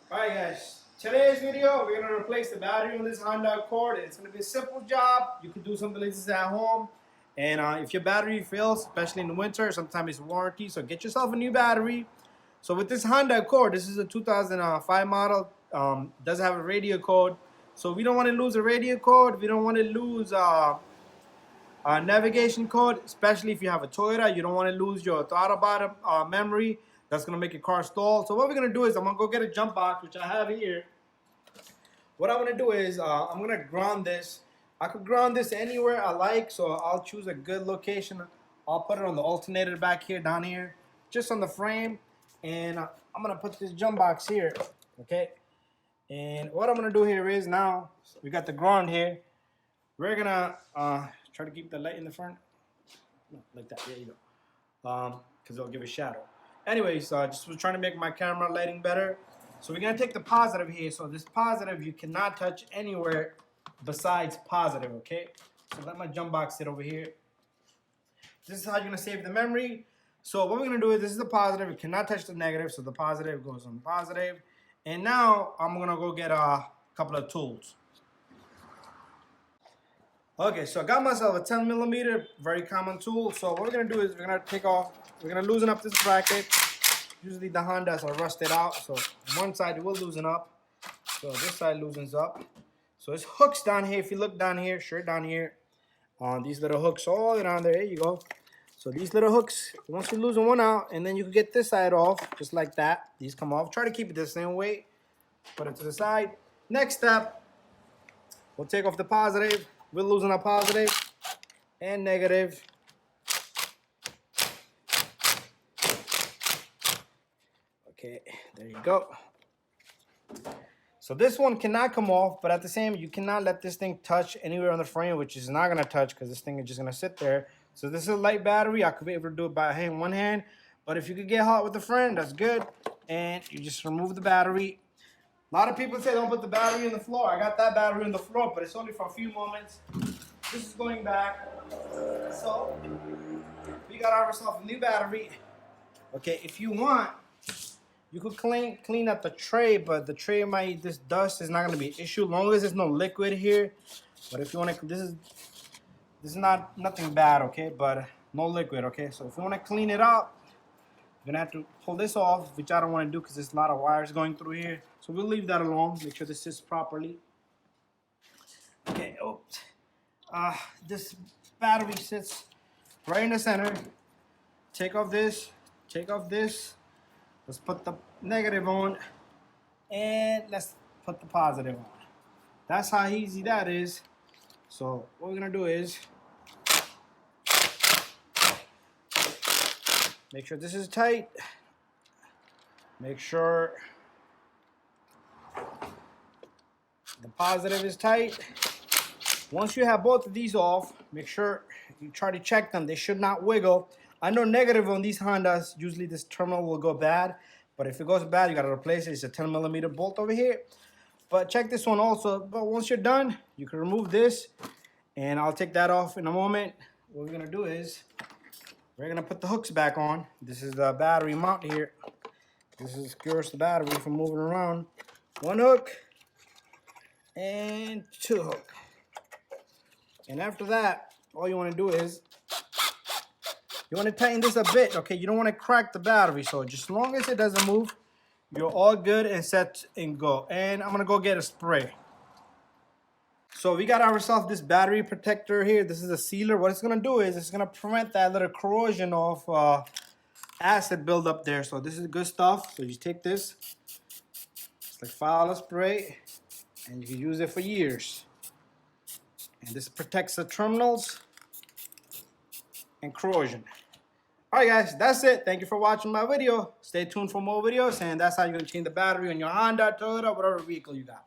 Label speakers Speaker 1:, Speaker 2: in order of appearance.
Speaker 1: Alright guys, today's video we're going to replace the battery on this Honda Accord. It's going to be a simple job. You can do something like this at home. And if your battery fails, especially in the winter, sometimes it's warranty, so get yourself a new battery. So with this Honda Accord, this is a 2005 model, doesn't have a radio code. So we don't want to lose a radio code, we don't want to lose a navigation code, especially if you have a Toyota. You don't want to lose your throttle bottom memory. That's going to make your car stall. So what we're going to do is I'm going to go get a jump box, which I have here. What I'm going to do is I'm going to ground this. I could ground this anywhere I like, so I'll choose a good location. I'll put it on the alternator back here, down here, just on the frame. And I'm going to put this jump box here, okay? And what I'm going to do here is now, we got the ground here. We're going to try to keep the light in the front. No, like that, there you go. Because it'll give a shadow. Anyways, just was trying to make my camera lighting better. So we're gonna take the positive here. So this positive you cannot touch anywhere besides positive, okay? So let my jump box sit over here. This is how you're gonna save the memory. So what we're gonna do is, this is the positive, you cannot touch the negative, so the positive goes on positive. And now I'm gonna go get a couple of tools. Okay, so I got myself a 10mm, very common tool. So what we're gonna do is we're gonna loosen up this bracket. Usually the Hondas are rusted out, so one side will loosen up. So this side loosens up. So it's hooks down here. If you look down here, straight down here, on these little hooks all around there. There you go. So these little hooks, once you loosen one out, and then you can get this side off, just like that. These come off. Try to keep it the same weight. Put it to the side. Next step, we'll take off the positive. We'll loosen up positive and negative. Okay, there you go. So this one cannot come off, but at the same, you cannot let this thing touch anywhere on the frame, which is not gonna touch because this thing is just gonna sit there. So this is a light battery. I could be able to do it by one hand, but if you could get hot with a friend, that's good. And you just remove the battery. A lot of people say don't put the battery in the floor. I got that battery in the floor, but it's only for a few moments. This is going back. So we got ourselves a new battery. Okay, if you want, you could clean up the tray, but the tray this dust is not going to be an issue, as long as there's no liquid here. But if you want to, this is nothing bad, okay? But no liquid, okay? So if you want to clean it up, you're gonna have to pull this off, which I don't want to do because there's a lot of wires going through here. So we'll leave that alone. Make sure this sits properly. Okay. Oh, this battery sits right in the center. Take off this. Take off this. Let's put the negative on, and let's put the positive on. That's how easy that is. So what we're gonna do is make sure this is tight. Make sure the positive is tight. Once you have both of these off, make sure you try to check them. They should not wiggle. I know negative on these Hondas, usually this terminal will go bad, but if it goes bad, you gotta replace it. It's a 10mm bolt over here. But check this one also. But once you're done, you can remove this, and I'll take that off in a moment. What we're gonna do is, we're gonna put the hooks back on. This is the battery mount here. This secures the battery from moving around. One hook, and two hook. And after that, all you wanna do is, you want to tighten this a bit, okay? You don't want to crack the battery, so just as long as it doesn't move, you're all good and set and go. And I'm going to go get a spray. So we got ourselves this battery protector here. This is a sealer. What it's going to do is it's going to prevent that little corrosion of acid buildup there. So this is good stuff. So you take this, it's like $5 spray, and you can use it for years. And this protects the terminals and corrosion. Alright guys, that's it. Thank you for watching my video. Stay tuned for more videos, and that's how you're going to change the battery on your Honda, Toyota, whatever vehicle you got.